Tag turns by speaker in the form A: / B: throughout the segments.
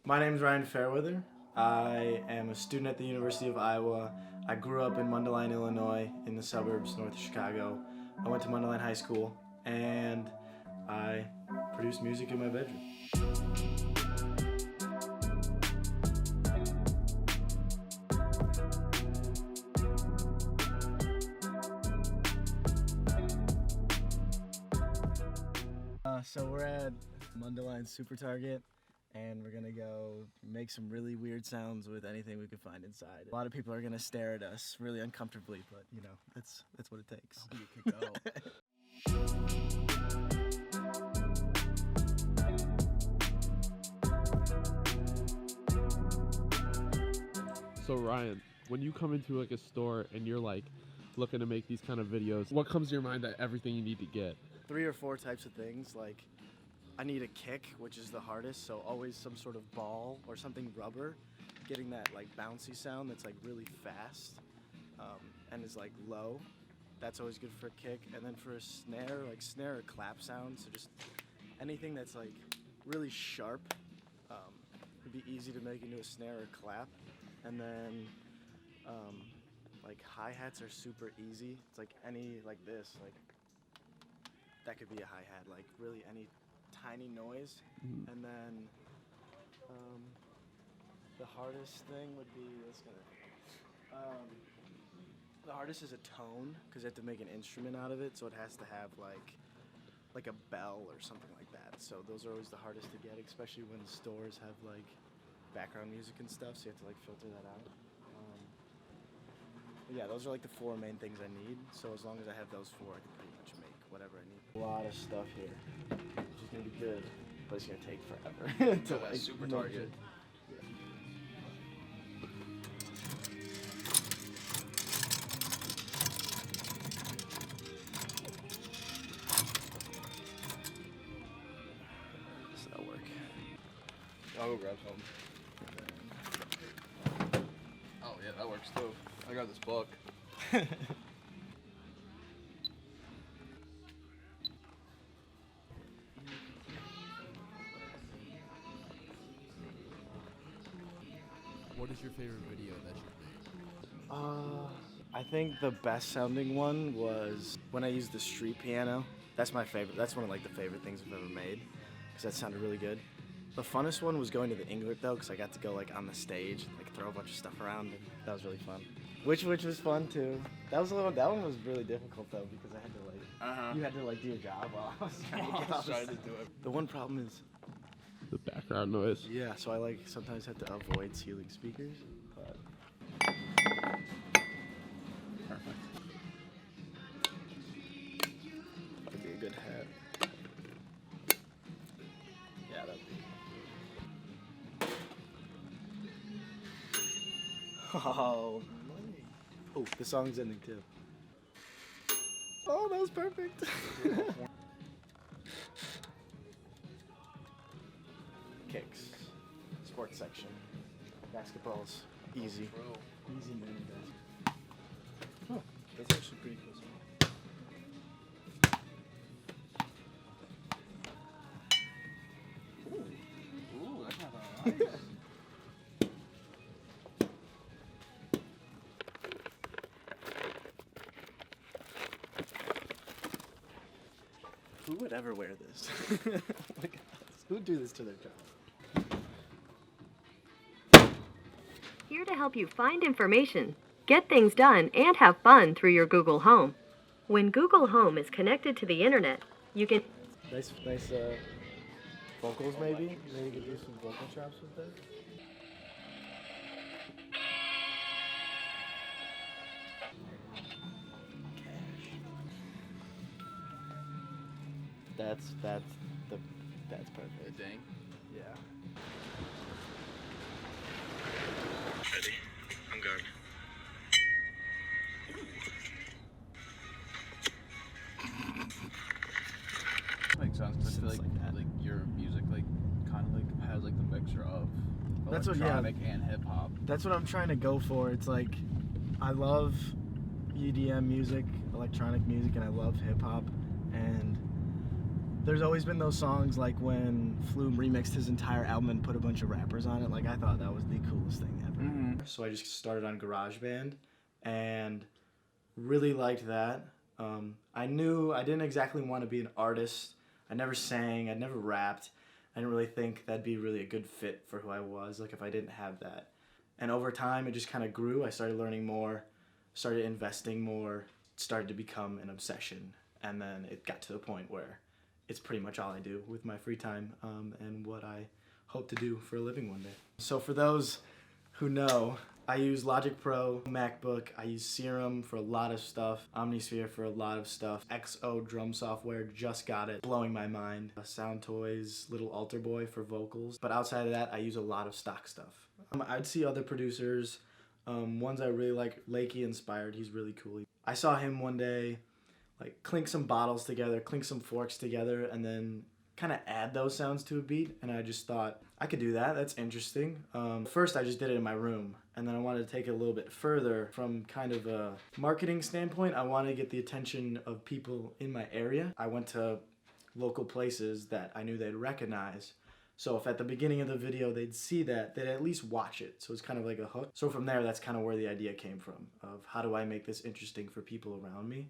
A: My name is Fairwthr. I am a student at the University of Iowa. I grew up in Mundelein, Illinois, in the suburbs north of Chicago. I went to Mundelein High School, and I produce music in my bedroom. So we're at Mundelein Super Target, and we're gonna go make some really weird sounds with anything we can find inside. A lot of people are gonna stare at us really uncomfortably, but you know, that's what it takes.
B: You could go.
C: So Ryan, when you come into like a store and you're like looking to make these kind of videos, what comes to your mind that everything you need to get?
A: 3 or 4 types of things. Like, I need a kick, which is the hardest, so always some sort of ball or something rubber, getting that like bouncy sound that's like really fast and is like low. That's always good for a kick. And then for a snare, like snare or clap sound, so just anything that's like really sharp would be easy to make into a snare or clap. And then like hi-hats are super easy. It's like any, like this, like that could be a hi-hat, like really any tiny noise. And then the hardest thing would be the hardest is a tone, because you have to make an instrument out of it, so it has to have like a bell or something like that. So those are always the hardest to get, especially when stores have like background music and stuff, so you have to like filter that out. Yeah, those are like the 4 main things I need, so as long as I have those 4, I can pretty much make whatever I need. A lot of stuff here, which is gonna be good, but it's gonna take forever to like
B: Super Target.
A: So that'll work.
B: I'll go grab some. Oh yeah, that works too. I got this book.
C: What is your favorite video that you've made?
A: I think the best sounding one was when I used the street piano. That's my favorite. That's one of like the favorite things I've ever made, because that sounded really good. The funnest one was going to the Inglet though, because I got to go like on the stage, like throw a bunch of stuff around, and that was really fun. Which was fun too. That one was really difficult though, because I had to like you had to like do your job while I was trying to do it. The one problem is
C: The background noise.
A: yeah, so I like sometimes have to avoid ceiling speakers. But
B: Perfect.
A: that'd be a good hat. Yeah, that'd be. Oh, the song's ending too. Oh, that was perfect. Kicks. Sports section. Basketball's easy. Easy money basketball. Oh, that's actually pretty cool.
B: Ooh, that's not nice.
A: Who would ever wear this? Like, who'd do this to their job?
D: Here to help you find information, get things done, and have fun through your Google Home. When Google Home is connected to the internet, you can...
A: Nice vocals maybe? Maybe you could do some vocal chops with that? That's perfect.
B: Dang.
A: Yeah.
E: Ready? I'm good.
B: Makes sense. 'Cause I feel
A: Since
B: like
A: like
B: your music kind of has like the mixture of
A: That's what- yeah.
B: electronic and hip hop.
A: That's what I'm trying to go for. It's like, I love EDM music, electronic music, and I love hip hop, and There's always been those songs like when Flume remixed his entire album and put a bunch of rappers on it. Like, I thought that was the coolest thing ever. So I just started on GarageBand and really liked that. I knew I didn't exactly want to be an artist. I never sang, I never rapped. I didn't really think that'd be really a good fit for who I was, like if I didn't have that. And over time, it just kind of grew. I started learning more, started investing more, started to become an obsession. And then it got to the point where it's pretty much all I do with my free time and what I hope to do for a living one day. So for those who know, I use Logic Pro, MacBook, I use Serum for a lot of stuff, Omnisphere for a lot of stuff, XO drum software, just got it, blowing my mind. Sound Toys, Little Altar Boy for vocals. But outside of that, I use a lot of stock stuff. I'd see other producers, ones I really like, Lakey Inspired, he's really cool. I saw him one day, like clink some bottles together, clink some forks together, and then kind of add those sounds to a beat, and I just thought, I could do that, that's interesting. First I just did it in my room, and then I wanted to take it a little bit further from kind of a marketing standpoint. I wanted to get the attention of people in my area. I went to local places that I knew they'd recognize. So if at the beginning of the video they'd see that, they'd at least watch it. So it's kind of like a hook. So from there, that's kind of where the idea came from, of how do I make this interesting for people around me,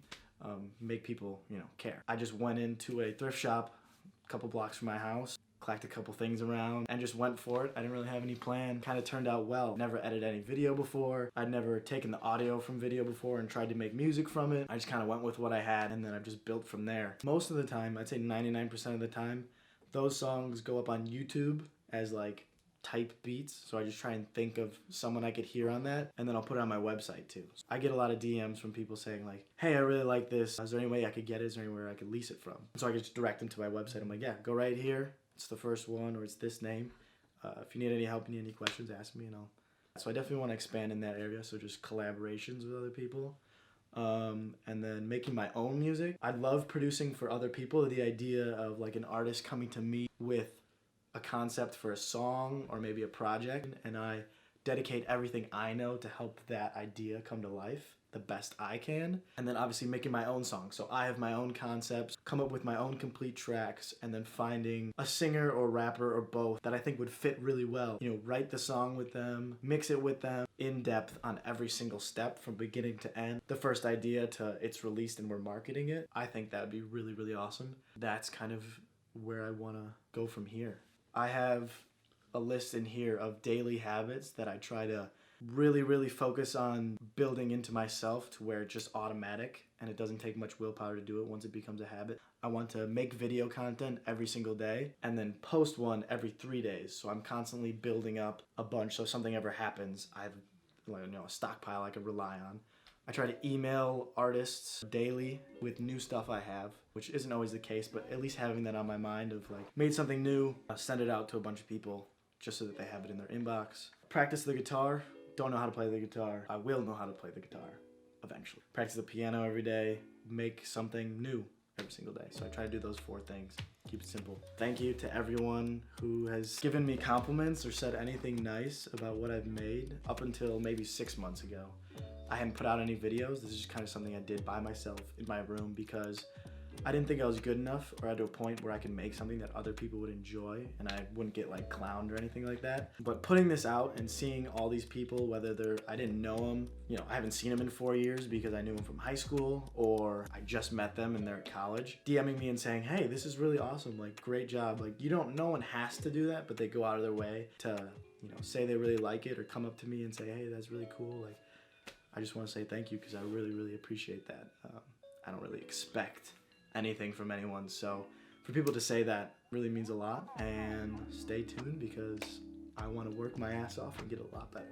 A: make people, care. I just went into a thrift shop a couple blocks from my house, clacked a couple things around, and just went for it. I didn't really have any plan. Kind of turned out well. Never edited any video before. I'd never taken the audio from video before and tried to make music from it. I just kind of went with what I had, and then I've just built from there. Most of the time, I'd say 99% of the time, those songs go up on YouTube as like type beats. So I just try and think of someone I could hear on that, and then I'll put it on my website too. So I get a lot of DMs from people saying like, hey, I really like this. Is there any way I could get it? Is there anywhere I could lease it from? So I can just direct them to my website. I'm like, yeah, go right here. It's the first one, or it's this name. If you need any help, need any questions, ask me, and I'll. So I definitely want to expand in that area. So just collaborations with other people. And then making my own music. I love producing for other people. The idea of like an artist coming to me with a concept for a song or maybe a project, and I dedicate everything I know to help that idea come to life the best I can. And then obviously making my own songs. So I have my own concepts, come up with my own complete tracks, and then finding a singer or rapper or both that I think would fit really well. Write the song with them, mix it with them, in depth on every single step from beginning to end. The first idea to it's released and we're marketing it. I think that would be really, really awesome. That's kind of where I want to go from here. I have a list in here of daily habits that I try to really, really focus on building into myself to where it's just automatic and it doesn't take much willpower to do it once it becomes a habit. I want to make video content every single day and then post one every 3 days. So I'm constantly building up a bunch. So if something ever happens, I have a stockpile I could rely on. I try to email artists daily with new stuff I have, which isn't always the case, but at least having that on my mind of like, made something new, send it out to a bunch of people just so that they have it in their inbox. Practice the guitar. Don't know how to play the guitar. I will know how to play the guitar eventually. Practice the piano every day. Make something new every single day. So I try to do those 4 things. Keep it simple. Thank you to everyone who has given me compliments or said anything nice about what I've made up until maybe 6 months ago. I hadn't put out any videos. This is just kind of something I did by myself in my room because I didn't think I was good enough or at a point where I could make something that other people would enjoy and I wouldn't get like clowned or anything like that. But putting this out and seeing all these people, whether I didn't know them, I haven't seen them in 4 years because I knew them from high school or I just met them and they're at college, DMing me and saying, hey, this is really awesome, like great job. Like no one has to do that, but they go out of their way to, say they really like it or come up to me and say, hey, that's really cool. Like, I just want to say thank you because I really, really appreciate that. I don't really expect anything from anyone, so for people to say that really means a lot, and stay tuned because I want to work my ass off and get a lot better.